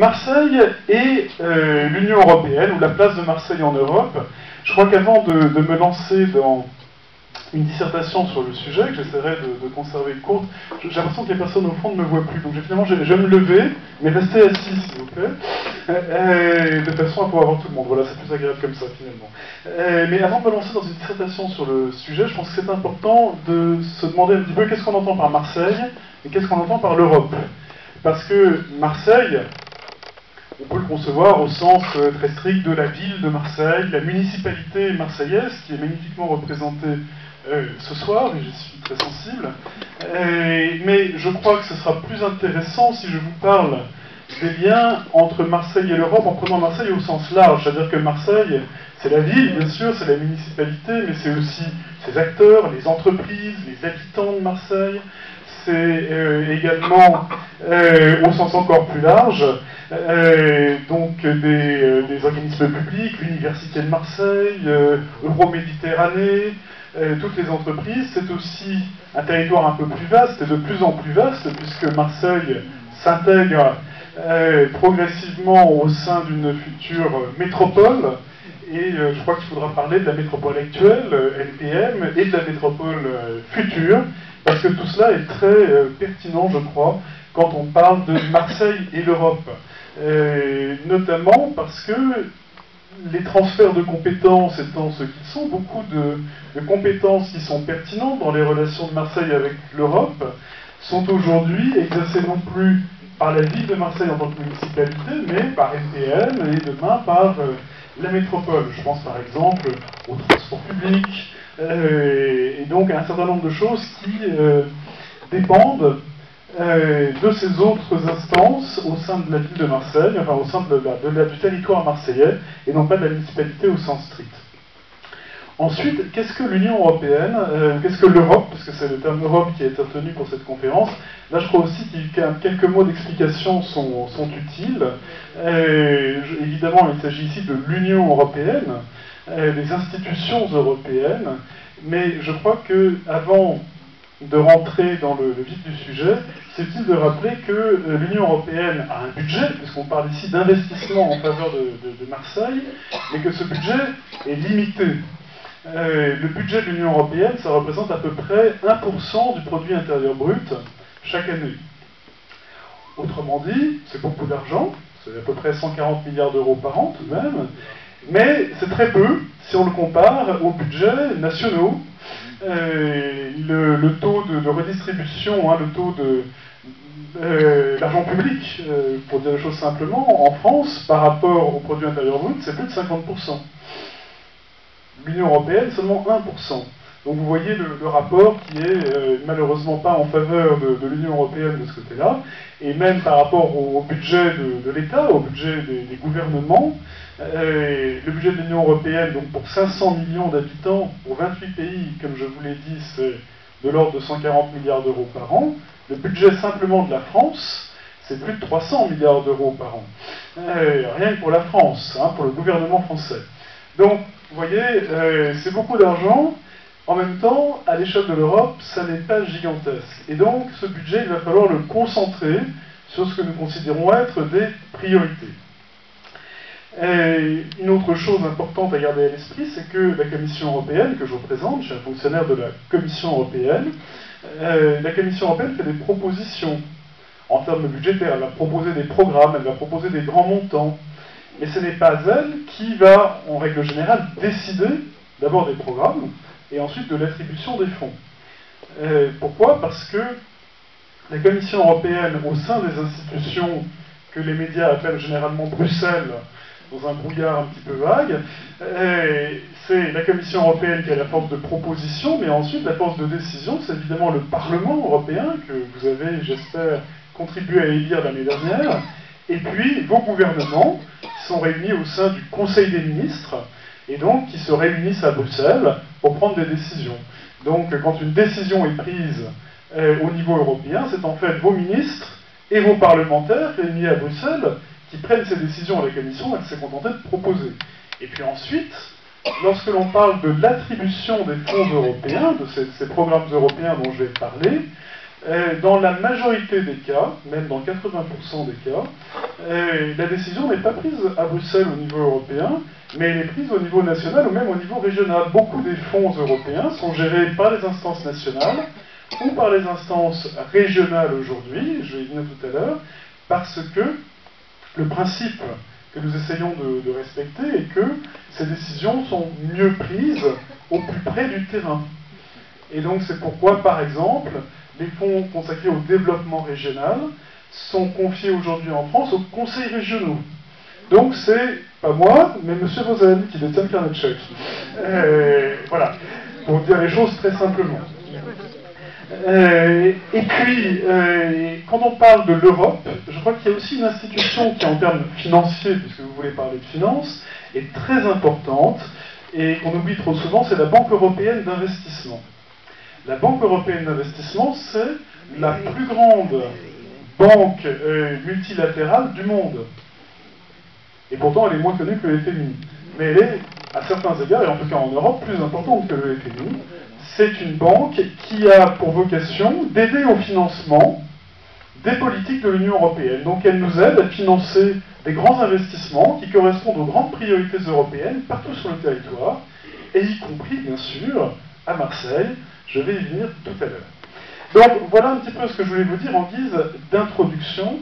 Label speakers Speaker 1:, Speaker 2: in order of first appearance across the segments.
Speaker 1: Marseille et l'Union européenne, ou la place de Marseille en Europe. Je crois qu'avant de me lancer dans une dissertation sur le sujet, que j'essaierai de conserver courte, j'ai l'impression que les personnes au fond ne me voient plus, donc finalement je vais me lever, mais restez assis s'il vous plaît, de façon à pouvoir voir tout le monde. Voilà, c'est plus agréable comme ça finalement. Mais avant de me lancer dans une dissertation sur le sujet, je pense que c'est important de se demander un petit peu qu'est-ce qu'on entend par Marseille et qu'est-ce qu'on entend par l'Europe. Parce que Marseille, on peut le concevoir au sens très strict de la ville de Marseille, la municipalité marseillaise, qui est magnifiquement représentée ce soir, et j'y suis très sensible. Mais je crois que ce sera plus intéressant si je vous parle des liens entre Marseille et l'Europe en prenant Marseille au sens large. C'est-à-dire que Marseille, c'est la ville, bien sûr, c'est la municipalité, mais c'est aussi ses acteurs, les entreprises, les habitants de Marseille. C'est également, au sens encore plus large, donc des organismes publics, l'Université de Marseille, Euroméditerranée, toutes les entreprises. C'est aussi un territoire un peu plus vaste, et de plus en plus vaste, puisque Marseille s'intègre progressivement au sein d'une future métropole. Et je crois qu'il faudra parler de la métropole actuelle, LPM, et de la métropole future, parce que tout cela est très pertinent, je crois, quand on parle de Marseille et l'Europe. Notamment parce que les transferts de compétences étant ce qu'ils sont, beaucoup de compétences qui sont pertinentes dans les relations de Marseille avec l'Europe sont aujourd'hui exercées non plus par la ville de Marseille en tant que municipalité, mais par LPM et demain par la métropole. Je pense par exemple au transport public, et donc à un certain nombre de choses qui dépendent de ces autres instances au sein de la ville de Marseille, enfin au sein du territoire marseillais, et non pas de la municipalité au sens strict. Ensuite, qu'est-ce que l'Union européenne, qu'est-ce que l'Europe, parce que c'est le terme Europe qui a été retenu pour cette conférence. Là, je crois aussi que quelques mots d'explication sont utiles. Évidemment, il s'agit ici de l'Union européenne, des institutions européennes, mais je crois que avant de rentrer dans le vif du sujet, c'est utile de rappeler que l'Union européenne a un budget, puisqu'on parle ici d'investissement en faveur de Marseille, mais que ce budget est limité. Le budget de l'Union européenne, ça représente à peu près 1% du produit intérieur brut chaque année. Autrement dit, c'est beaucoup d'argent, c'est à peu près 140 milliards d'euros par an tout de même, mais c'est très peu si on le compare aux budgets nationaux. Le taux de redistribution, le taux de l'argent public, pour dire les choses simplement, en France, par rapport au produit intérieur brut, c'est plus de 50%. L'Union européenne, seulement 1%. Donc vous voyez le rapport qui est malheureusement pas en faveur de l'Union européenne de ce côté-là, et même par rapport au budget de l'État, au budget des gouvernements, le budget de l'Union européenne, donc pour 500 millions d'habitants, pour 28 pays, comme je vous l'ai dit, c'est de l'ordre de 140 milliards d'euros par an. Le budget simplement de la France, c'est plus de 300 milliards d'euros par an. Rien que pour la France, pour le gouvernement français. Donc, vous voyez, c'est beaucoup d'argent. En même temps, à l'échelle de l'Europe, ça n'est pas gigantesque. Et donc, ce budget, il va falloir le concentrer sur ce que nous considérons être des priorités. Et une autre chose importante à garder à l'esprit, c'est que la Commission européenne, que je représente, je suis un fonctionnaire de la Commission européenne, la Commission européenne fait des propositions en termes budgétaires. Elle va proposer des programmes, elle va proposer des grands montants. Mais ce n'est pas elle qui va, en règle générale, décider d'abord des programmes et ensuite de l'attribution des fonds. Pourquoi ? Parce que la Commission européenne, au sein des institutions que les médias appellent généralement Bruxelles, dans un brouillard un petit peu vague, c'est la Commission européenne qui a la force de proposition, mais ensuite la force de décision, c'est évidemment le Parlement européen, que vous avez, j'espère, contribué à élire l'année dernière, et puis vos gouvernements, qui sont réunis au sein du Conseil des ministres, et donc qui se réunissent à Bruxelles pour prendre des décisions. Donc quand une décision est prise au niveau européen, c'est en fait vos ministres et vos parlementaires réunis à Bruxelles qui prennent ces décisions à la Commission, elle s'est contentée de proposer. Et puis ensuite, lorsque l'on parle de l'attribution des fonds européens, de ces programmes européens dont je vais parler, dans la majorité des cas, même dans 80% des cas, la décision n'est pas prise à Bruxelles au niveau européen, mais elle est prise au niveau national ou même au niveau régional. Beaucoup des fonds européens sont gérés par les instances nationales ou par les instances régionales aujourd'hui, je vais y venir tout à l'heure, parce que le principe que nous essayons de respecter est que ces décisions sont mieux prises au plus près du terrain. Et donc c'est pourquoi, par exemple, les fonds consacrés au développement régional sont confiés aujourd'hui en France aux conseils régionaux. Donc c'est pas moi, mais M. Rosen qui détient le carnet de chèques. Voilà, pour dire les choses très simplement. Et puis, quand on parle de l'Europe, je crois qu'il y a aussi une institution qui, en termes financiers, puisque vous voulez parler de finances, est très importante et qu'on oublie trop souvent, c'est la Banque européenne d'investissement. La Banque européenne d'investissement, c'est la plus grande banque multilatérale du monde. Et pourtant, elle est moins connue que le FMI. Mais elle est, à certains égards, et en tout cas en Europe, plus importante que le FMI. C'est une banque qui a pour vocation d'aider au financement des politiques de l'Union européenne. Donc elle nous aide à financer des grands investissements qui correspondent aux grandes priorités européennes partout sur le territoire, et y compris, bien sûr, à Marseille. Je vais y venir tout à l'heure. Donc voilà un petit peu ce que je voulais vous dire en guise d'introduction.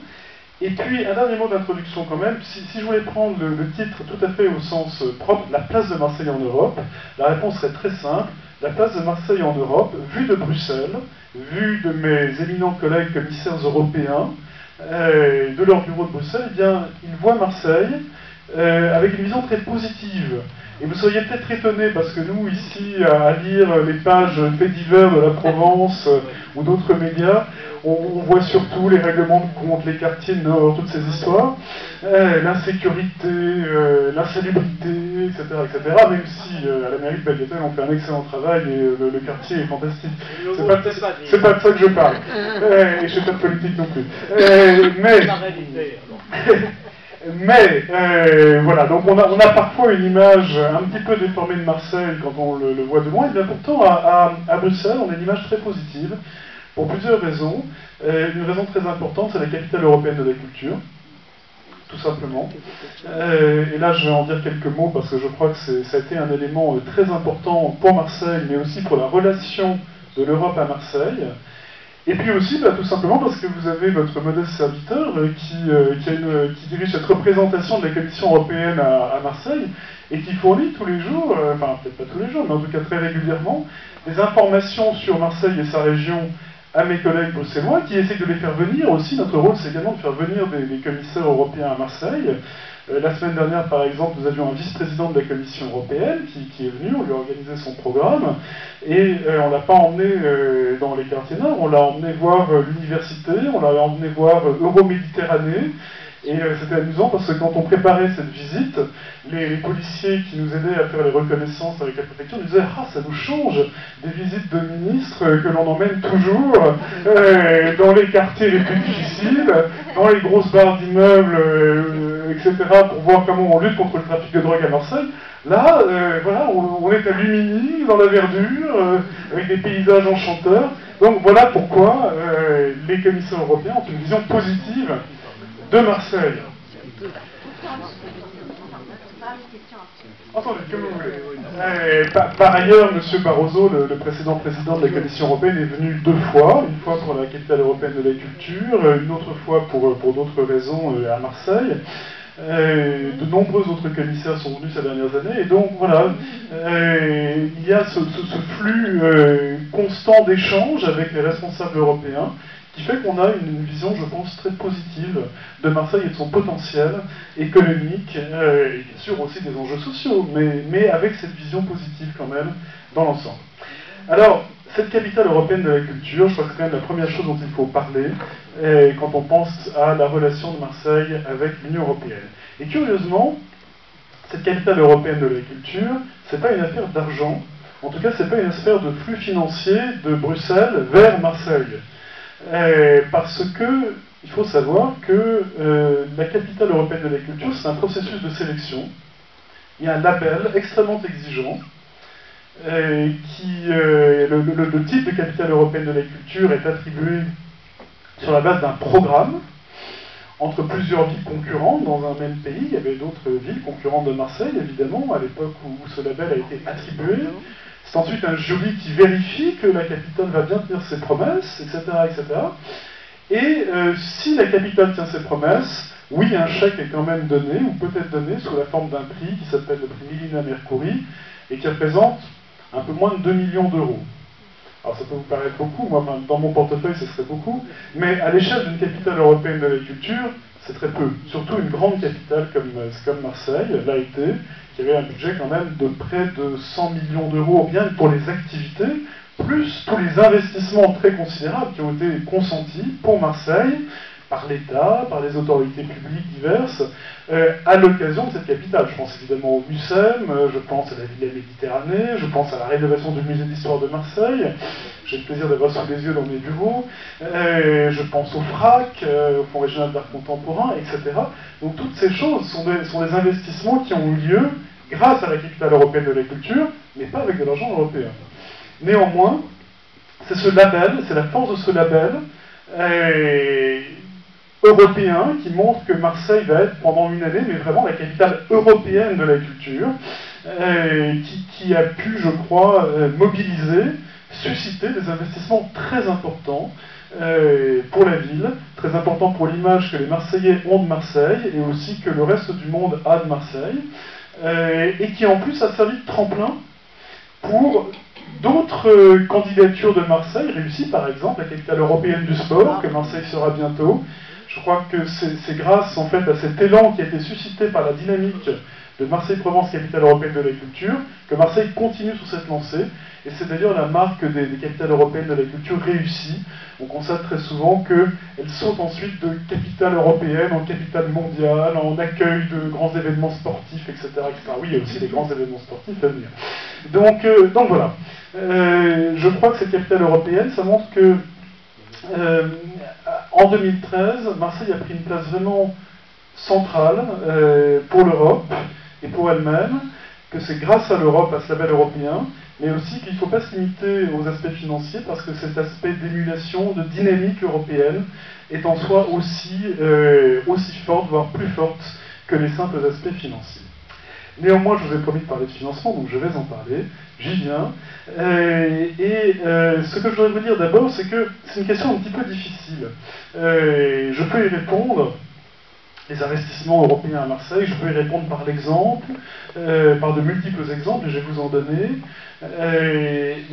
Speaker 1: Et puis un dernier mot d'introduction quand même. Si je voulais prendre le titre tout à fait au sens propre, la place de Marseille en Europe, la réponse serait très simple. La place de Marseille en Europe, vue de Bruxelles, vue de mes éminents collègues commissaires européens, de leur bureau de Bruxelles, eh bien, ils voient Marseille avec une vision très positive. Et vous seriez peut-être étonnés, parce que nous, ici, à lire les pages faits divers de la Provence ou d'autres médias, on voit surtout les règlements de compte, les quartiers nord, toutes ces histoires, l'insécurité, l'insalubrité, etc., etc., même si à la mairie de Bagatelle, on fait un excellent travail et le quartier est fantastique. C'est pas de ça que je parle. Et je fais pas de politique non plus. Mais voilà, donc on a parfois une image un petit peu déformée de Marseille quand on le voit de loin, et bien pourtant à Bruxelles, on a une image très positive, pour plusieurs raisons. Une raison très importante, c'est la capitale européenne de la culture, tout simplement. Et là, je vais en dire quelques mots, parce que je crois que ça a été un élément très important pour Marseille, mais aussi pour la relation de l'Europe à Marseille. Et puis aussi, tout simplement parce que vous avez votre modeste serviteur qui dirige cette représentation de la Commission européenne à Marseille et qui fournit tous les jours, enfin peut-être pas tous les jours, mais en tout cas très régulièrement, des informations sur Marseille et sa région à mes collègues bruxellois qui essayent de les faire venir aussi. Notre rôle, c'est également de faire venir des commissaires européens à Marseille. La semaine dernière, par exemple, nous avions un vice-président de la Commission européenne qui est venu, on lui a organisé son programme, et on ne l'a pas emmené dans les quartiers nord, on l'a emmené voir l'université, on l'a emmené voir Euroméditerranée, et c'était amusant parce que quand on préparait cette visite, les policiers qui nous aidaient à faire les reconnaissances avec la préfecture nous disaient « Ah, ça nous change des visites de ministres que l'on emmène toujours dans les quartiers les plus difficiles, dans les grosses barres d'immeubles, etc. pour voir comment on lutte contre le trafic de drogue à Marseille. Là, voilà, on est à Lumini, dans la verdure, avec des paysages enchanteurs. Donc voilà pourquoi les commissaires européens ont une vision positive de Marseille. Attendez, comme vous voulez. Par ailleurs, M. Barroso, le précédent président de la Commission européenne, est venu 2 fois. Une fois pour la capitale européenne de la culture, une autre fois pour d'autres raisons à Marseille. De nombreux autres commissaires sont venus ces dernières années. Et donc, voilà, il y a ce flux constant d'échanges avec les responsables européens qui fait qu'on a une vision, je pense, très positive de Marseille et de son potentiel économique, et bien sûr aussi des enjeux sociaux, mais avec cette vision positive quand même dans l'ensemble. Alors, cette capitale européenne de la culture, je crois que c'est quand même la première chose dont il faut parler quand on pense à la relation de Marseille avec l'Union européenne. Et curieusement, cette capitale européenne de la culture, c'est pas une affaire d'argent, en tout cas c'est pas une affaire de flux financier de Bruxelles vers Marseille. Parce que il faut savoir que la capitale européenne de la culture, c'est un processus de sélection. Il y a un label extrêmement exigeant. Le type de capitale européenne de la culture est attribué sur la base d'un programme. entre plusieurs villes concurrentes dans un même pays. Il y avait d'autres villes concurrentes de Marseille, évidemment, à l'époque où ce label a été attribué. C'est ensuite un jury qui vérifie que la capitale va bien tenir ses promesses, etc. etc. Et si la capitale tient ses promesses, oui, un chèque est quand même donné, ou peut être donné, sous la forme d'un prix qui s'appelle le prix Milina Mercouri, et qui représente un peu moins de 2 millions d'euros. Alors ça peut vous paraître beaucoup, moi dans mon portefeuille ce serait beaucoup, mais à l'échelle d'une capitale européenne de la culture, c'est très peu. Surtout une grande capitale comme Marseille l'a été, qui avait un budget quand même de près de 100 millions d'euros, bien pour les activités, plus tous les investissements très considérables qui ont été consentis pour Marseille, par l'État, par les autorités publiques diverses, à l'occasion de cette capitale. Je pense évidemment au MUSEM, je pense à la Villa Méditerranée, je pense à la rénovation du musée d'histoire de Marseille, j'ai le plaisir d'avoir sous les yeux dans mes bureaux, je pense au FRAC, au Fonds régional d'art contemporain, etc. Donc toutes ces choses sont des investissements qui ont eu lieu grâce à la capitale européenne de la culture, mais pas avec de l'argent européen. Néanmoins, c'est ce label, c'est la force de ce label, européen qui montre que Marseille va être pendant une année, mais vraiment la capitale européenne de la culture, qui a pu, je crois, mobiliser, susciter des investissements très importants pour la ville, très importants pour l'image que les Marseillais ont de Marseille et aussi que le reste du monde a de Marseille, et qui en plus a servi de tremplin pour d'autres candidatures de Marseille réussies, par exemple la capitale européenne du sport, que Marseille sera bientôt. Je crois que c'est grâce en fait à cet élan qui a été suscité par la dynamique de Marseille-Provence, capitale européenne de la culture, que Marseille continue sur cette lancée. Et c'est d'ailleurs la marque des capitales européennes de la culture réussies. On constate très souvent qu'elles sautent ensuite de capitale européenne en capitale mondiale, en accueil de grands événements sportifs, etc. etc. Oui, il y a aussi des grands événements sportifs à venir. Donc voilà. Je crois que cette capitale européenne, ça montre que en 2013, Marseille a pris une place vraiment centrale pour l'Europe et pour elle-même, que c'est grâce à l'Europe, à ce label européen, mais aussi qu'il ne faut pas se limiter aux aspects financiers, parce que cet aspect d'émulation, de dynamique européenne, est en soi aussi forte, voire plus forte que les simples aspects financiers. Néanmoins, je vous ai promis de parler de financement, donc je vais en parler, j'y viens. Ce que je voudrais vous dire d'abord, c'est que c'est une question un petit peu difficile. Je peux y répondre, les investissements européens à Marseille, je peux y répondre par l'exemple, par de multiples exemples, et je vais vous en donner.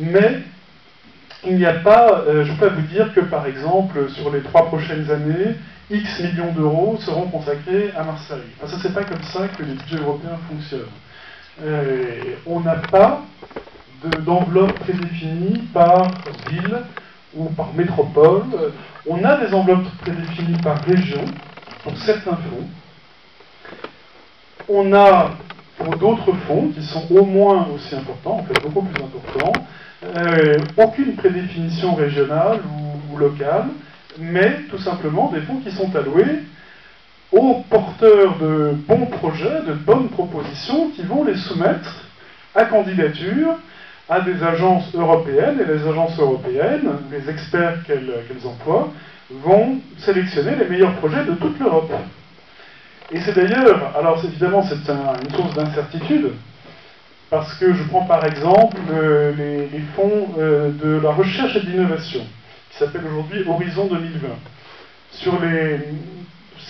Speaker 1: Mais il n'y a pas, je peux vous dire que par exemple, sur les 3 prochaines années, X millions d'euros seront consacrés à Marseille. Enfin, ça, c'est pas comme ça que les budgets européens fonctionnent. On n'a pas d'enveloppe prédéfinie par ville ou par métropole. On a des enveloppes prédéfinies par région, pour certains fonds. On a, pour d'autres fonds, qui sont au moins aussi importants, en fait beaucoup plus importants, aucune prédéfinition régionale ou locale, mais tout simplement des fonds qui sont alloués aux porteurs de bons projets, de bonnes propositions, qui vont les soumettre à candidature à des agences européennes, et les agences européennes, les experts qu'elles emploient, vont sélectionner les meilleurs projets de toute l'Europe. Et c'est d'ailleurs, alors évidemment c'est une source d'incertitude, parce que je prends par exemple les fonds de la recherche et de l'innovation, qui s'appelle aujourd'hui Horizon 2020. Sur les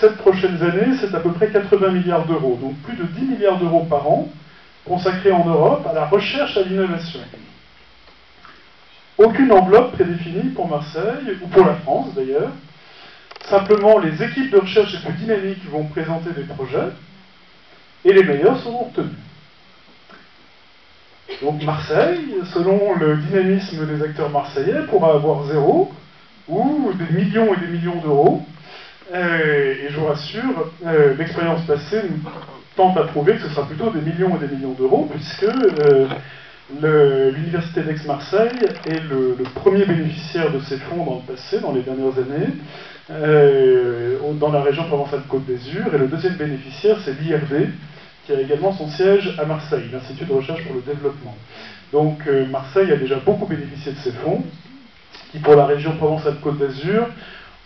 Speaker 1: 7 prochaines années, c'est à peu près 80 milliards d'euros, donc plus de 10 milliards d'euros par an, consacrés en Europe à la recherche et à l'innovation. Aucune enveloppe prédéfinie pour Marseille, ou pour la France d'ailleurs. Simplement, les équipes de recherche les plus dynamiques vont présenter des projets, et les meilleurs seront retenus. Donc Marseille, selon le dynamisme des acteurs marseillais, pourra avoir 0, ou des millions et des millions d'euros. Et je vous rassure, l'expérience passée nous tente à prouver que ce sera plutôt des millions et des millions d'euros, puisque l'Université d'Aix-Marseille est le premier bénéficiaire de ces fonds dans le passé, dans les dernières années, dans la région Provence-Alpes-Côte d'Azur, et le deuxième bénéficiaire, c'est l'IRD, qui a également son siège à Marseille, l'Institut de recherche pour le développement. Donc Marseille a déjà beaucoup bénéficié de ces fonds, qui pour la région Provence-Alpes-Côte d'Azur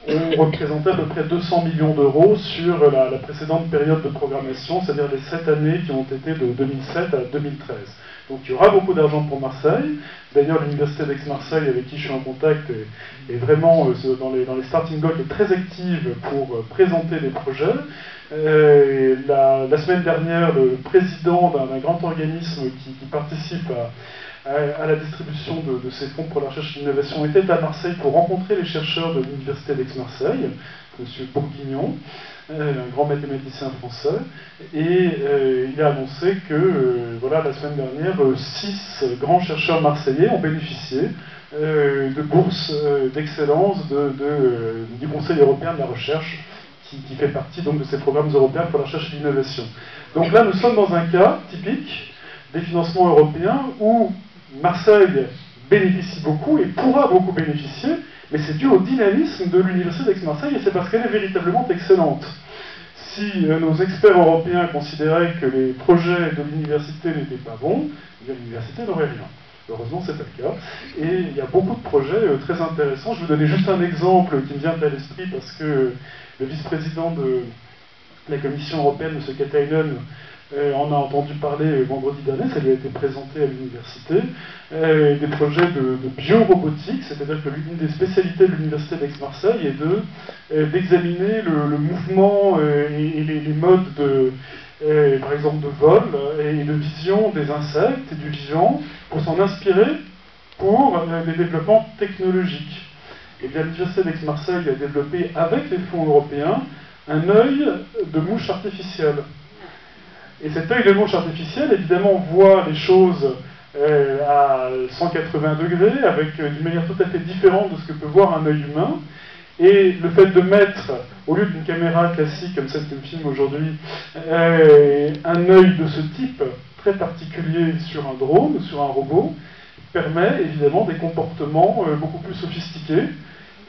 Speaker 1: ont représenté à peu près 200 millions d'euros sur la précédente période de programmation, c'est-à-dire les 7 années qui ont été de 2007 à 2013. Donc il y aura beaucoup d'argent pour Marseille. D'ailleurs, l'Université d'Aix-Marseille, avec qui je suis en contact, est vraiment dans les starting blocks, est très active pour présenter les projets. La semaine dernière, le président d'un grand organisme qui participe à la distribution de ces fonds pour la recherche et l'innovation était à Marseille pour rencontrer les chercheurs de l'Université d'Aix-Marseille, M. Bourguignon, un grand mathématicien français, et il a annoncé que voilà, la semaine dernière, 6 grands chercheurs marseillais ont bénéficié de bourses d'excellence du Conseil européen de la recherche, qui fait partie donc de ces programmes européens pour la recherche et l'innovation. Donc là, nous sommes dans un cas typique des financements européens où Marseille bénéficie beaucoup et pourra beaucoup bénéficier, mais c'est dû au dynamisme de l'Université d'Aix-Marseille et c'est parce qu'elle est véritablement excellente. Si nos experts européens considéraient que les projets de l'université n'étaient pas bons, l'université n'aurait rien. Heureusement, c'est pas le cas. Et il y a beaucoup de projets très intéressants. Je vais vous donner juste un exemple qui me vient à l'esprit parce que le vice-président de la Commission européenne, M. Katainen, on a entendu parler vendredi dernier, ça lui a été présenté à l'université, des projets de biorobotique, c'est-à-dire que l'une des spécialités de l'université d'Aix-Marseille est d'examiner le mouvement et les modes par exemple de vol et de vision des insectes et du vivant pour s'en inspirer pour des développements technologiques. Et bien l'université d'Aix-Marseille a développé avec les fonds européens un œil de mouche artificielle. Et cet œil de mouche artificielle, évidemment, voit les choses à 180 degrés, avec d'une manière tout à fait différente de ce que peut voir un œil humain. Et le fait de mettre, au lieu d'une caméra classique comme celle que me filme aujourd'hui, un œil de ce type très particulier sur un drone, sur un robot, permet évidemment des comportements beaucoup plus sophistiqués.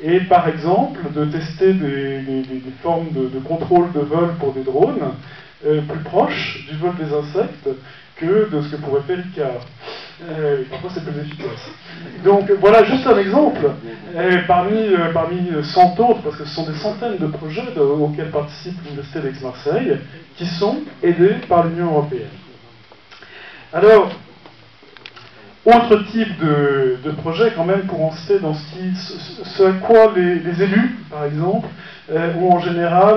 Speaker 1: Et par exemple, de tester des formes de contrôle de vol pour des drones plus proches du vol des insectes que de ce que pourrait faire l'ICAR. Parfois c'est plus efficace. Donc voilà juste un exemple, parmi 100 autres, parce que ce sont des centaines de projets auxquels participe l'Université d'Aix-Marseille, qui sont aidés par l'Union européenne. Alors, autre type de projet quand même pour en citer dans ce à quoi les élus, par exemple, ont en général,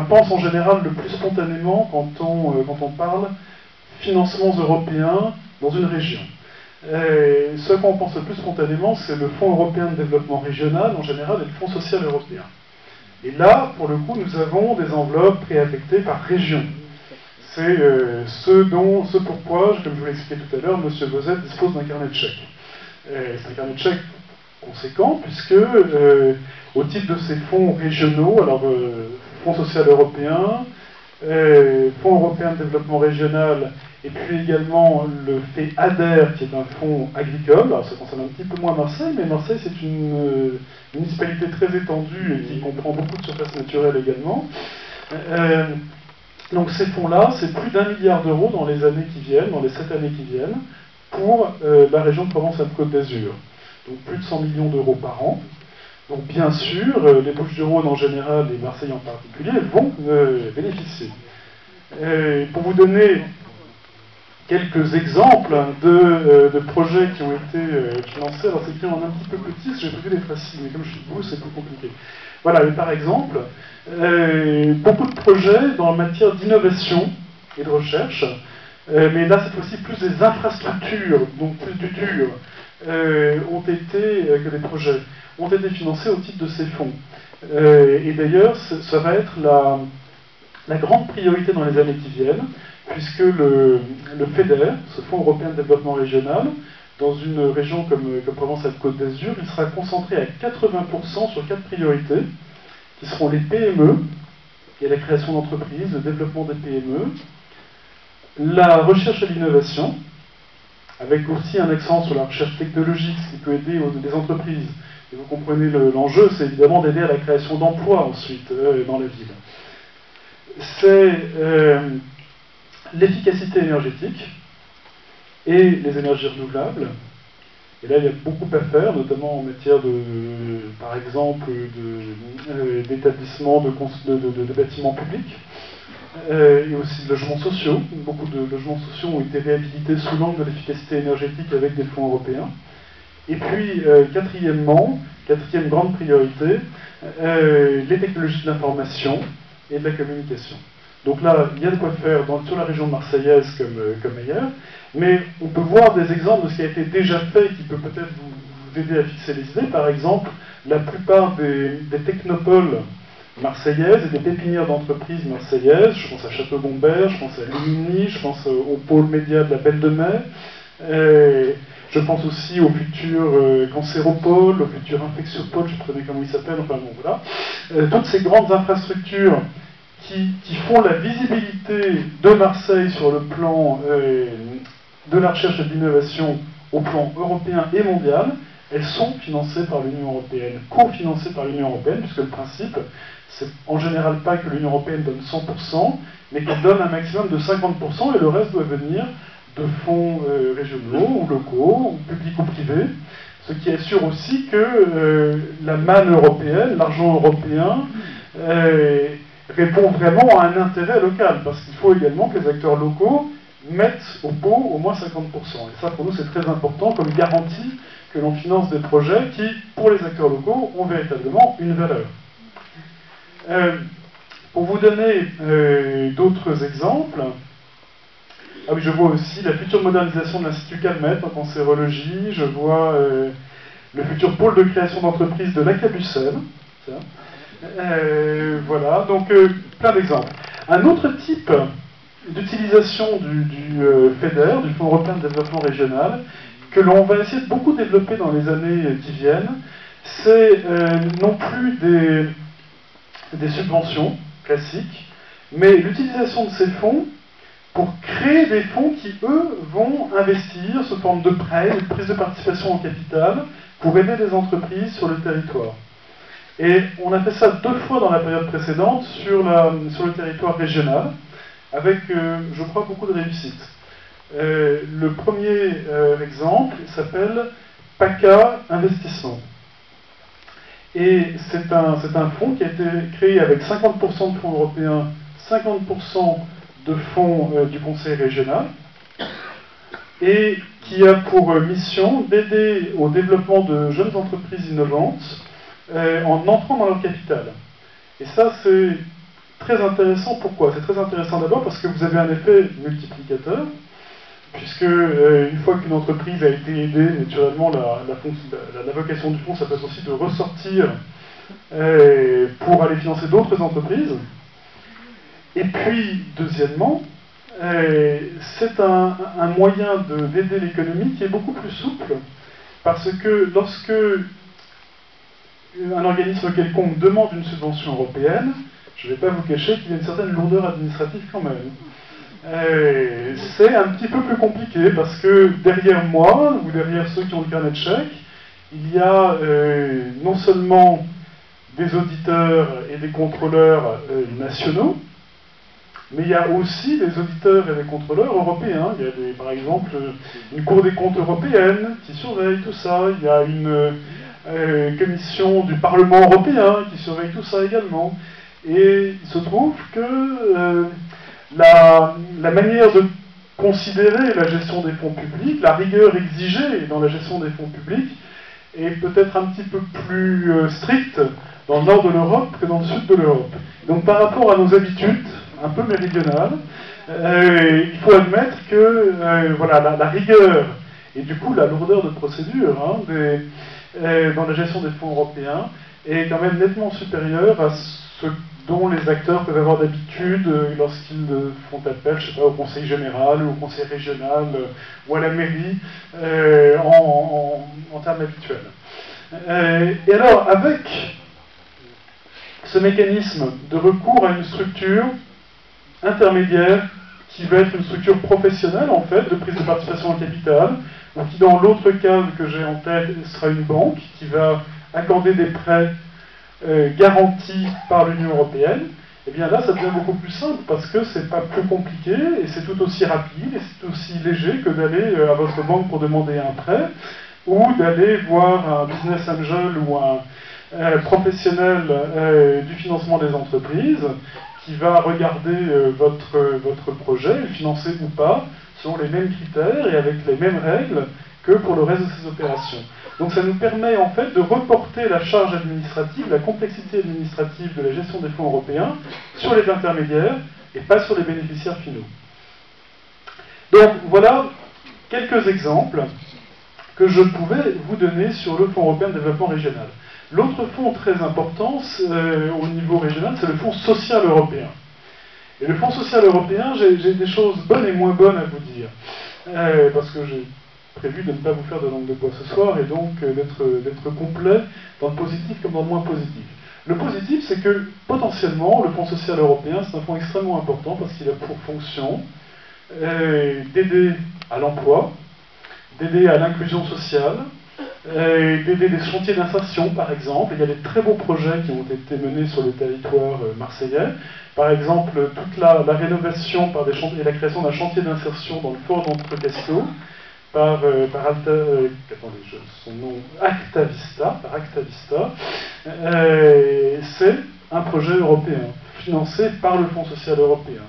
Speaker 1: pensent en général le plus spontanément quand on parle financements européens dans une région. Ce à quoi on pense le plus spontanément, c'est le Fonds européen de développement régional en général et le Fonds social européen. Et là, pour le coup, nous avons des enveloppes préaffectées par région. C'est ce pourquoi, comme je vous l'ai expliqué tout à l'heure, M. Vozet dispose d'un carnet de chèques. C'est un carnet de chèques conséquent, puisque au titre de ces fonds régionaux, alors Fonds social européen, Fonds européen de développement régional, et puis également le FEADER, qui est un fonds agricole. Alors ça concerne un petit peu moins Marseille, mais Marseille c'est une municipalité très étendue et qui comprend beaucoup de surface naturelle également. Donc ces fonds-là, c'est plus d'1 milliard d'euros dans les années qui viennent, dans les 7 années qui viennent, pour la région de Provence-Alpes-Côte d'Azur. Donc plus de 100 millions d'euros par an. Donc bien sûr, les Bouches-du-Rhône en général, et Marseille en particulier, vont bénéficier. Pour vous donner quelques exemples de projets qui ont été financés, alors c'est écrit en un petit peu petit, j'ai prévu d'être facile, mais comme je suis debout, c'est plus compliqué. Voilà, et par exemple, beaucoup de projets dans la matière d'innovation et de recherche, mais là cette fois-ci plus des infrastructures, donc plus du dur, que des projets, ont été financés au titre de ces fonds. Et d'ailleurs, ça va être la grande priorité dans les années qui viennent, puisque le FEDER, ce Fonds européen de développement régional, dans une région comme Provence-Alpes-Côte d'Azur, il sera concentré à 80% sur 4 priorités, qui seront les PME, et la création d'entreprises, le développement des PME, la recherche et l'innovation, avec aussi un accent sur la recherche technologique, ce qui peut aider les entreprises. Et vous comprenez l'enjeu, c'est évidemment d'aider à la création d'emplois ensuite dans la ville. C'est l'efficacité énergétique et les énergies renouvelables, Et là, il y a beaucoup à faire, notamment en matière par exemple, d'établissement de bâtiments publics, et aussi de logements sociaux. Beaucoup de logements sociaux ont été réhabilités sous l'angle de l'efficacité énergétique avec des fonds européens. Et puis, quatrième grande priorité, les technologies de l'information et de la communication. Donc là, il y a de quoi faire sur la région marseillaise comme ailleurs, mais on peut voir des exemples de ce qui a été déjà fait qui peut peut-être vous aider à fixer les idées. Par exemple, la plupart des technopoles marseillaises et des pépinières d'entreprises marseillaises, je pense à Château-Gombert, je pense à Lumini, je pense au pôle média de la Belle de Mai, je pense aussi au futur cancéropole, au futur infectiopole, je ne sais pas comment il s'appelle, enfin bon voilà. Toutes ces grandes infrastructures qui font la visibilité de Marseille sur le plan de la recherche et de l'innovation au plan européen et mondial, elles sont financées par l'Union européenne, cofinancées par l'Union européenne, puisque le principe, c'est en général pas que l'Union européenne donne 100%, mais qu'elle donne un maximum de 50%, et le reste doit venir de fonds régionaux ou locaux, ou publics ou privés, ce qui assure aussi que la manne européenne, l'argent européen, répond vraiment à un intérêt local, parce qu'il faut également que les acteurs locaux mettent au pot au moins 50%. Et ça, pour nous, c'est très important comme garantie que l'on finance des projets qui, pour les acteurs locaux, ont véritablement une valeur. Pour vous donner d'autres exemples, ah oui, je vois aussi la future modernisation de l'Institut Calmette en cancérologie, je vois le futur pôle de création d'entreprise de l'Acabucel. Voilà, donc plein d'exemples. Un autre type d'utilisation du FEDER, du Fonds européen de développement régional, que l'on va essayer de beaucoup développer dans les années qui viennent, c'est non plus des subventions classiques, mais l'utilisation de ces fonds pour créer des fonds qui, eux, vont investir sous forme de prêts, de prise de participation en capital, pour aider les entreprises sur le territoire. Et on a fait ça 2 fois dans la période précédente sur le territoire régional, avec, je crois, beaucoup de réussite. Le premier exemple s'appelle PACA Investissement. Et c'est un fonds qui a été créé avec 50% de fonds européens, 50% de fonds du Conseil régional, et qui a pour mission d'aider au développement de jeunes entreprises innovantes en entrant dans leur capital. Et ça, c'est très intéressant. Pourquoi? C'est très intéressant d'abord parce que vous avez un effet multiplicateur, puisque une fois qu'une entreprise a été aidée, naturellement, la vocation du fonds, ça peut être aussi de ressortir pour aller financer d'autres entreprises. Et puis, deuxièmement, c'est un moyen d'aider l'économie qui est beaucoup plus souple, parce que lorsque un organisme quelconque demande une subvention européenne, je ne vais pas vous cacher qu'il y a une certaine lourdeur administrative quand même. C'est un petit peu plus compliqué parce que derrière moi, ou derrière ceux qui ont le carnet de chèques, il y a non seulement des auditeurs et des contrôleurs nationaux, mais il y a aussi des auditeurs et des contrôleurs européens. Il y a par exemple une Cour des comptes européenne qui surveille tout ça, il y a une commission du Parlement européen qui surveille tout ça également. Et il se trouve que la manière de considérer la gestion des fonds publics, la rigueur exigée dans la gestion des fonds publics, est peut-être un petit peu plus stricte dans le nord de l'Europe que dans le sud de l'Europe. Donc par rapport à nos habitudes, un peu méridionales, il faut admettre que voilà, la rigueur et du coup la lourdeur de procédure dans la gestion des fonds européens est quand même nettement supérieure à ce dont les acteurs peuvent avoir d'habitude lorsqu'ils font appel, je sais pas, au conseil général, ou au conseil régional, ou à la mairie, en termes habituels. Et alors, avec ce mécanisme de recours à une structure intermédiaire, qui va être une structure professionnelle, en fait, de prise de participation en capital, ou qui, dans l'autre cas que j'ai en tête, sera une banque, qui va accorder des prêts garantie par l'Union européenne, et bien là ça devient beaucoup plus simple parce que c'est pas plus compliqué et c'est tout aussi rapide et c'est aussi léger que d'aller à votre banque pour demander un prêt. ou d'aller voir un business angel ou un professionnel du financement des entreprises qui va regarder votre projet, le financer ou pas, selon les mêmes critères et avec les mêmes règles que pour le reste de ces opérations. Donc ça nous permet en fait de reporter la charge administrative, la complexité administrative de la gestion des fonds européens sur les intermédiaires et pas sur les bénéficiaires finaux. Donc voilà quelques exemples que je pouvais vous donner sur le Fonds européen de développement régional. L'autre fonds très important au niveau régional, c'est le Fonds social européen. Et le Fonds social européen, j'ai des choses bonnes et moins bonnes à vous dire. Parce que j'ai prévu de ne pas vous faire de langue de bois ce soir et donc d'être complet dans le positif comme dans le moins positif. Le positif, c'est que potentiellement, le Fonds social européen, c'est un fonds extrêmement important parce qu'il a pour fonction d'aider à l'emploi, d'aider à l'inclusion sociale, d'aider des chantiers d'insertion, par exemple. Il y a des très beaux projets qui ont été menés sur le territoire marseillais. Par exemple, toute la rénovation et la création d'un chantier d'insertion dans le fort d'Entrecasteaux par Acta Vista, c'est un projet européen, financé par le Fonds social européen.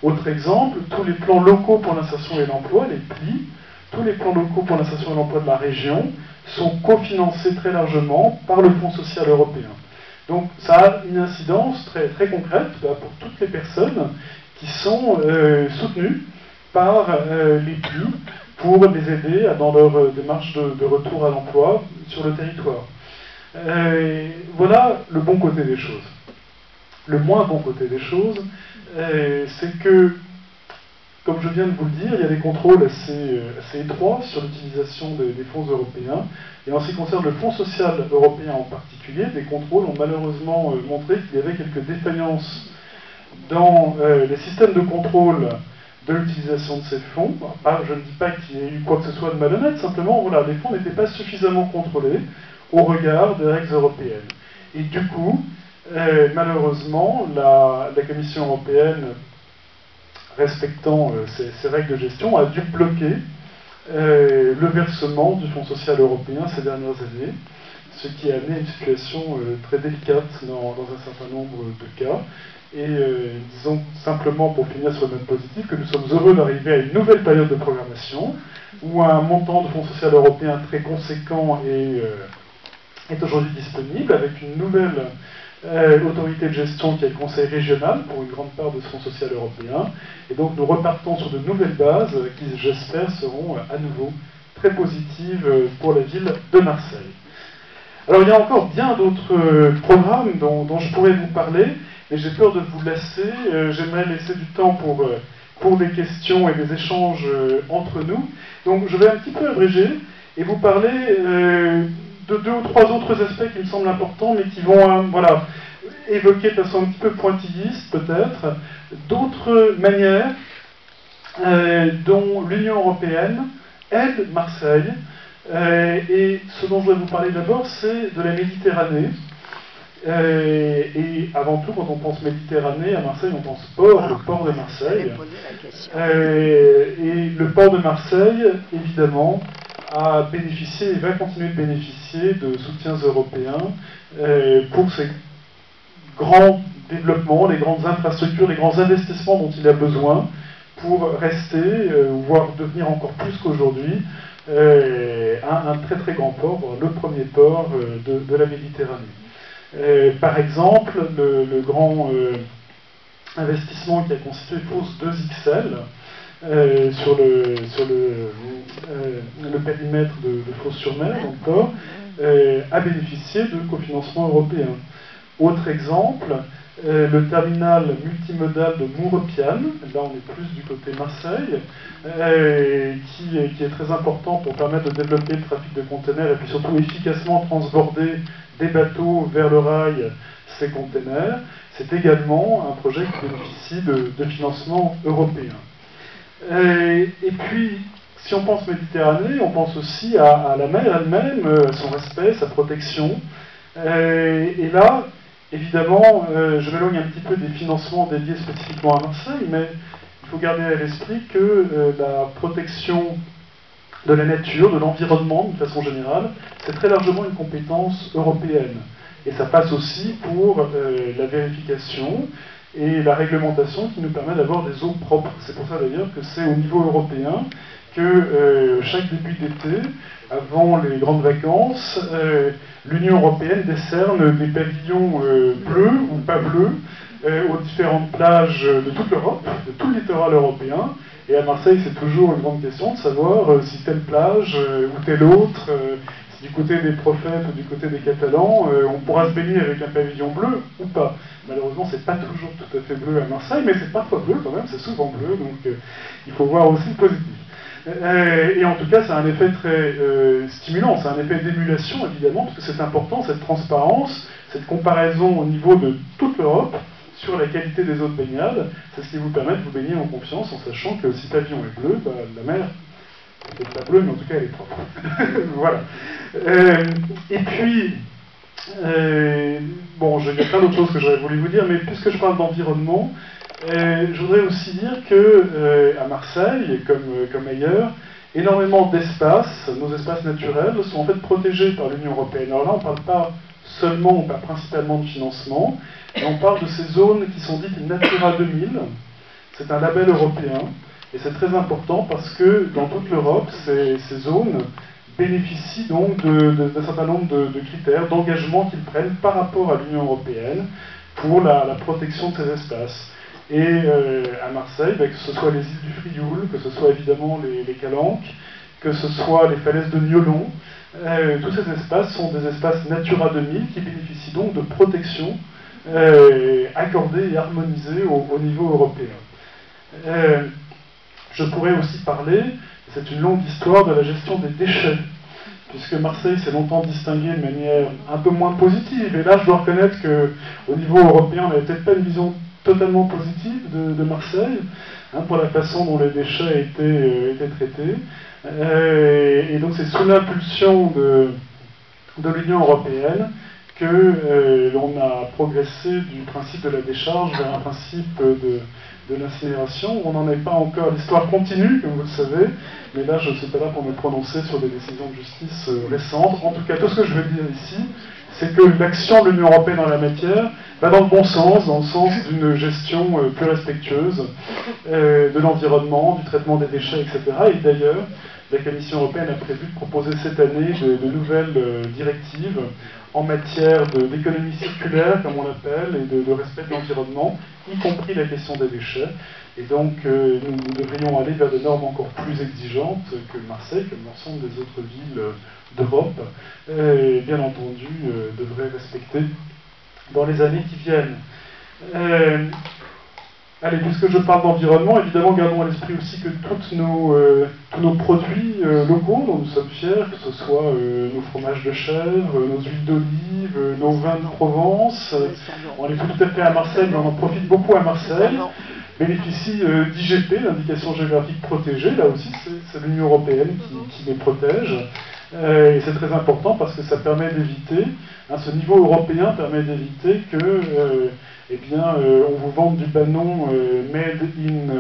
Speaker 1: Autre exemple, tous les plans locaux pour l'insertion et l'emploi, les PLI, tous les plans locaux pour l'insertion et l'emploi de la région sont cofinancés très largement par le Fonds social européen. Donc ça a une incidence très, très concrète pour toutes les personnes qui sont soutenues par les PLI pour les aider dans leur démarche de retour à l'emploi sur le territoire. Voilà le bon côté des choses. Le moins bon côté des choses, c'est que, comme je viens de vous le dire, il y a des contrôles assez étroits sur l'utilisation des fonds européens. Et en ce qui concerne le Fonds social européen en particulier, des contrôles ont malheureusement montré qu'il y avait quelques défaillances dans les systèmes de contrôle de l'utilisation de ces fonds. Je ne dis pas qu'il y ait eu quoi que ce soit de malhonnête, simplement, voilà, les fonds n'étaient pas suffisamment contrôlés au regard des règles européennes. Et du coup, malheureusement, la Commission européenne, respectant ces règles de gestion, a dû bloquer le versement du Fonds social européen ces dernières années, ce qui a amené à une situation très délicate dans un certain nombre de cas. Et disons simplement, pour finir sur une note positive, que nous sommes heureux d'arriver à une nouvelle période de programmation, où un montant de Fonds social européen très conséquent est aujourd'hui disponible, avec une nouvelle autorité de gestion qui est le Conseil régional pour une grande part de ce Fonds social européen. Et donc nous repartons sur de nouvelles bases qui, j'espère, seront à nouveau très positives pour la ville de Marseille. Alors il y a encore bien d'autres programmes dont je pourrais vous parler, mais j'ai peur de vous lasser. J'aimerais laisser du temps pour des questions et des échanges entre nous. Donc je vais un petit peu abréger et vous parler de 2 ou 3 autres aspects qui me semblent importants, mais qui vont voilà, évoquer de façon un petit peu pointilliste, peut-être, d'autres manières dont l'Union européenne aide Marseille. Et ce dont je voudrais vous parler d'abord, c'est de la Méditerranée. Et avant tout, quand on pense Méditerranée, à Marseille, on pense port, le port de Marseille. Et le port de Marseille, évidemment, a bénéficié et va continuer de bénéficier de soutiens européens pour ces grands développements, les grandes infrastructures, les grands investissements dont il a besoin pour rester, voire devenir encore plus qu'aujourd'hui, un très très grand port, le premier port de la Méditerranée. Par exemple, le grand investissement qui a constitué Fos 2XL sur le périmètre de Fos-sur-Mer, donc port, a bénéficié de cofinancement européen. Autre exemple, le terminal multimodal de Mourepiane, là on est plus du côté Marseille, qui est très important pour permettre de développer le trafic de containers et puis surtout efficacement transborder des bateaux vers le rail ces containers. C'est également un projet qui bénéficie de financement européen. Et puis, si on pense Méditerranée, on pense aussi à la mer elle-même, son respect, sa protection. Et là, évidemment, je m'éloigne un petit peu des financements dédiés spécifiquement à Marseille, mais il faut garder à l'esprit que la protection de la nature, de l'environnement, d'une façon générale, c'est très largement une compétence européenne. Et ça passe aussi pour la vérification et la réglementation qui nous permet d'avoir des eaux propres. C'est pour ça d'ailleurs que c'est au niveau européen que chaque début d'été, avant les grandes vacances, l'Union européenne décerne des pavillons bleus ou pas bleus aux différentes plages de toute l'Europe, de tout le littoral européen. Et à Marseille, c'est toujours une grande question de savoir si telle plage ou telle autre, si du côté des prophètes ou du côté des Catalans, on pourra se baigner avec un pavillon bleu ou pas. Malheureusement, c'est pas toujours tout à fait bleu à Marseille, mais c'est parfois bleu quand même, c'est souvent bleu, donc il faut voir aussi le positif. Et en tout cas, c'est un effet très stimulant, c'est un effet d'émulation évidemment, parce que c'est important, cette transparence, cette comparaison au niveau de toute l'Europe sur la qualité des eaux de baignade, c'est ce qui vous permet de vous baigner en confiance en sachant que si le pavillon est bleu, bah, la mer, peut-être pas bleue, mais en tout cas elle est propre. Voilà. Et puis, bon, il y a plein d'autres choses que j'aurais voulu vous dire, mais puisque je parle d'environnement, je voudrais aussi dire que à Marseille, comme ailleurs, énormément d'espaces, nos espaces naturels, sont en fait protégés par l'Union européenne. Alors là, on ne parle pas seulement, on parle principalement de financement, mais on parle de ces zones qui sont dites Natura 2000. C'est un label européen, et c'est très important parce que dans toute l'Europe, ces zones bénéficient donc d'un certain nombre de critères, d'engagements qu'ils prennent par rapport à l'Union européenne pour la protection de ces espaces. Et à Marseille, que ce soit les îles du Frioul, que ce soit évidemment les Calanques, que ce soit les falaises de Niolon, tous ces espaces sont des espaces Natura 2000 qui bénéficient donc de protection accordée et harmonisée au niveau européen. Je pourrais aussi parler, c'est une longue histoire, de la gestion des déchets, puisque Marseille s'est longtemps distinguée de manière un peu moins positive, et là je dois reconnaître qu'au niveau européen, on n'avait peut-être pas une vision totalement positive de Marseille, pour la façon dont les déchets étaient traités. Et donc c'est sous l'impulsion de l'Union européenne que l'on a progressé du principe de la décharge vers un principe de l'incinération. On n'en est pas encore, l'histoire continue, comme vous le savez, mais là je ne suis pas là pour me prononcer sur des décisions de justice récentes. En tout cas, tout ce que je veux dire ici, c'est que l'action de l'Union européenne en la matière va dans le bon sens, dans le sens d'une gestion plus respectueuse de l'environnement, du traitement des déchets, etc. Et d'ailleurs, la Commission européenne a prévu de proposer cette année de nouvelles directives en matière d'économie circulaire, comme on l'appelle, et de respect de l'environnement, y compris la question des déchets. Et donc, nous devrions aller vers des normes encore plus exigeantes que Marseille, comme l'ensemble des autres villes d'Europe, et bien entendu, devraient respecter dans les années qui viennent. Allez, puisque je parle d'environnement, évidemment, gardons à l'esprit aussi que tous nos produits locaux dont nous sommes fiers, que ce soit nos fromages de chèvre, nos huiles d'olive, nos vins de Provence, on les fait tout à fait à Marseille, mais on en profite beaucoup à Marseille, bénéficient d'IGP, l'indication géographique protégée, là aussi c'est l'Union européenne qui les protège. Et c'est très important parce que ça permet d'éviter, ce niveau européen permet d'éviter que on vous vende du banon made in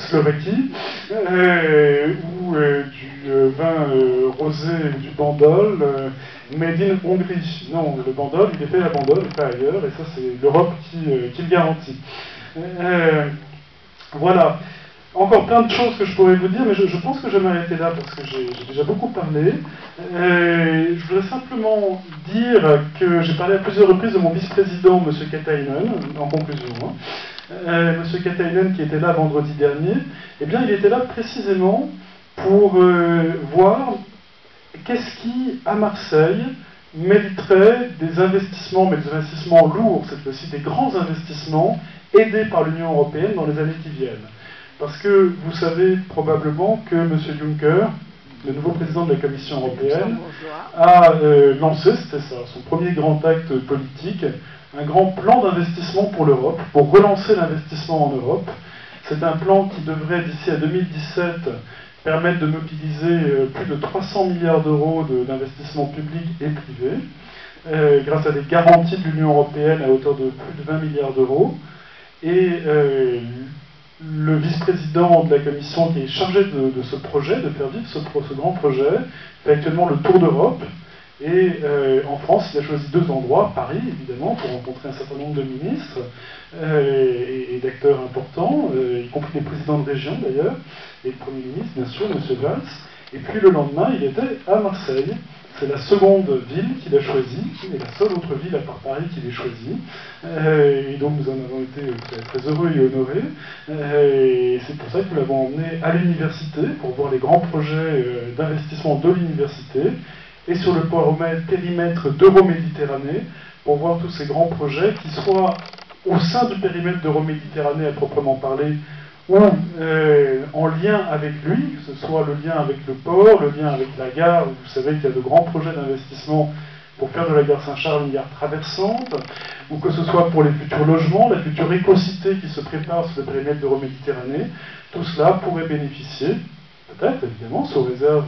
Speaker 1: Slovaquie ou du vin rosé ou du Bandol made in Hongrie. Non, le Bandol, il est fait à Bandol et pas ailleurs, et ça c'est l'Europe qui le garantit. Voilà. Encore plein de choses que je pourrais vous dire, mais je pense que je vais m'arrêter là parce que j'ai déjà beaucoup parlé. Je voudrais simplement dire que j'ai parlé à plusieurs reprises de mon vice-président, M. Katainen, en conclusion. M. Katainen, qui était là vendredi dernier, eh bien, il était là précisément pour voir qu'est-ce qui, à Marseille, mériterait des investissements, mais des investissements lourds, cette fois-ci des grands investissements, aidés par l'Union européenne dans les années qui viennent. Parce que vous savez probablement que M. Juncker, le nouveau président de la Commission européenne, a lancé, c'était ça, son premier grand acte politique, un grand plan d'investissement pour l'Europe, pour relancer l'investissement en Europe. C'est un plan qui devrait, d'ici à 2017, permettre de mobiliser plus de 300 milliards d'euros d'investissement public et privé, grâce à des garanties de l'Union européenne à hauteur de plus de 20 milliards d'euros. Et le vice-président de la commission qui est chargé de ce projet, de faire vivre ce grand projet, fait actuellement le tour d'Europe. Et en France, il a choisi 2 endroits, Paris évidemment, pour rencontrer un certain nombre de ministres et d'acteurs importants, y compris les présidents de région d'ailleurs, et le Premier ministre, bien sûr, M. Valls. Et puis le lendemain, il était à Marseille. C'est la seconde ville qu'il a choisie, et la seule autre ville à part Paris qu'il ait choisie. Et donc nous en avons été très, très heureux et honorés. Et c'est pour ça que nous l'avons emmené à l'université pour voir les grands projets d'investissement de l'université, et sur le périmètre d'Euroméditerranée, pour voir tous ces grands projets qui soient au sein du périmètre d'Euroméditerranée à proprement parler, ou en lien avec lui, que ce soit le lien avec le port, le lien avec la gare. Vous savez qu'il y a de grands projets d'investissement pour faire de la gare Saint-Charles une gare traversante, ou que ce soit pour les futurs logements, la future éco-cité qui se prépare sur le périmètre d'Euroméditerranée. Tout cela pourrait bénéficier, peut-être évidemment, sous réserve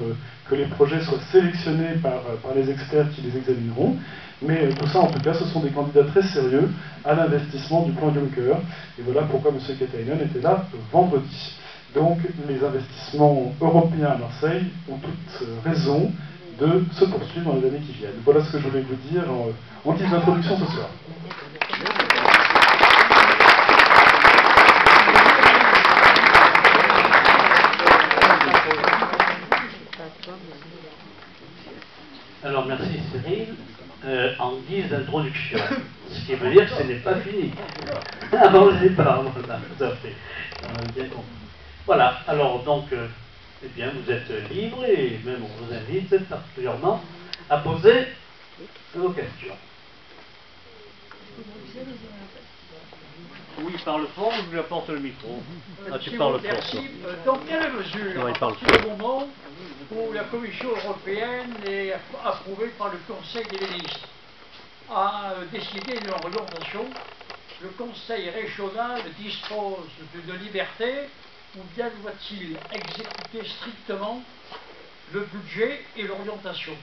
Speaker 1: que les projets soient sélectionnés par les experts qui les examineront. Mais tout ça, en tout cas, ce sont des candidats très sérieux à l'investissement du plan Juncker. Et voilà pourquoi M. Katainen était là vendredi. Donc, les investissements européens à Marseille ont toute raison de se poursuivre dans les années qui viennent. Voilà ce que je voulais vous dire en guise d'introduction ce soir.
Speaker 2: Alors, merci Cyril. En guise d'introduction, ce qui veut dire que ce n'est pas fini. Avant le départ, voilà, tout à fait. On a bien compris. Voilà, alors donc, eh bien, vous êtes libre et même on vous invite particulièrement à poser vos questions. Oui, par le fond, je lui apporte le micro.
Speaker 3: Tu parles fort. Dans quelle mesure, à partir du moment où la Commission européenne est approuvée par le Conseil des ministres, a décidé d'une orientation, le Conseil régional dispose d'une liberté, ou bien doit-il exécuter strictement le budget et l'orientation?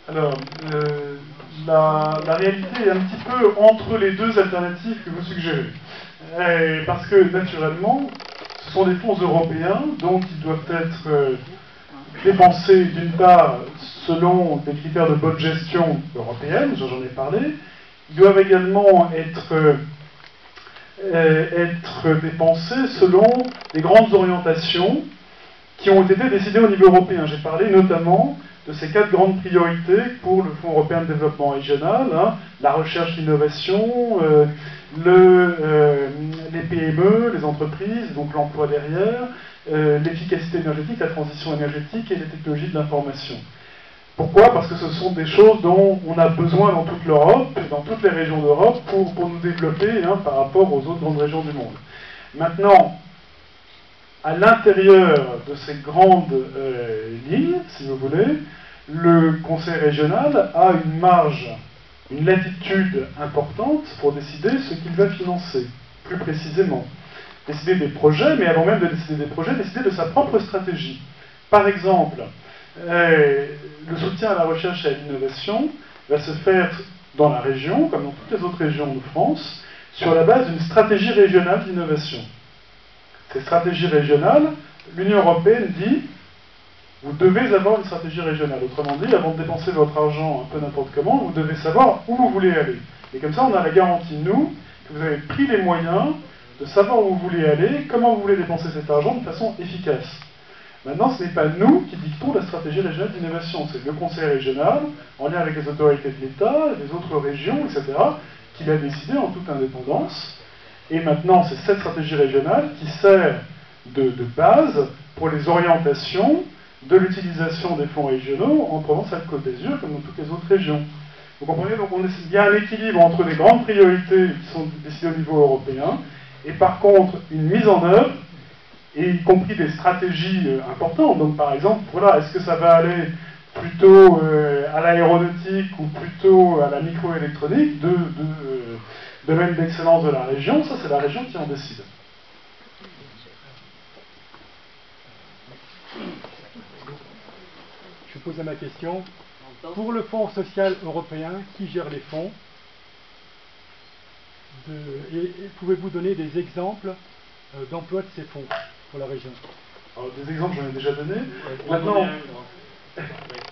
Speaker 1: Alors, la réalité est un petit peu entre les 2 alternatives que vous suggérez. Parce que, naturellement, ce sont des fonds européens, donc ils doivent être dépensés, d'une part, selon des critères de bonne gestion européenne, j'en ai parlé. Ils doivent également être dépensés selon des grandes orientations qui ont été décidées au niveau européen. J'ai parlé notamment de ces 4 grandes priorités pour le Fonds européen de développement régional, la recherche, l'innovation, les PME, les entreprises, donc l'emploi derrière, l'efficacité énergétique, la transition énergétique et les technologies de l'information. Pourquoi? Parce que ce sont des choses dont on a besoin dans toute l'Europe, dans toutes les régions d'Europe, pour nous développer par rapport aux autres grandes régions du monde. Maintenant, à l'intérieur de ces grandes lignes, si vous voulez, le Conseil régional a une marge, une latitude importante pour décider ce qu'il va financer, plus précisément. Décider des projets, mais avant même de décider des projets, décider de sa propre stratégie. Par exemple, le soutien à la recherche et à l'innovation va se faire dans la région, comme dans toutes les autres régions de France, sur la base d'une stratégie régionale d'innovation. Ces stratégies régionales, l'Union européenne dit, vous devez avoir une stratégie régionale. Autrement dit, avant de dépenser votre argent un peu n'importe comment, vous devez savoir où vous voulez aller. Et comme ça, on a la garantie, nous, que vous avez pris les moyens de savoir où vous voulez aller, comment vous voulez dépenser cet argent de façon efficace. Maintenant, ce n'est pas nous qui dictons la stratégie régionale d'innovation, c'est le Conseil régional, en lien avec les autorités de l'État, les autres régions, etc., qui l'a décidé en toute indépendance. Et maintenant, c'est cette stratégie régionale qui sert de base pour les orientations de l'utilisation des fonds régionaux en Provence-Alpes-Côte d'Azur, comme dans toutes les autres régions. Vous comprenez? Donc il y a un équilibre entre les grandes priorités qui sont décidées au niveau européen, et par contre, une mise en œuvre, et y compris des stratégies importantes. Donc par exemple, voilà, est-ce que ça va aller plutôt à l'aéronautique ou plutôt à la microélectronique, domaine d'excellence de la région? Ça, c'est la région qui en décide.
Speaker 4: Je pose ma question. Pour le Fonds social européen, qui gère les fonds? Et pouvez-vous donner des exemples d'emploi de ces fonds pour la région?
Speaker 1: Alors, des exemples, j'en ai déjà donné.
Speaker 2: On en
Speaker 1: Maintenant,
Speaker 2: est un grand.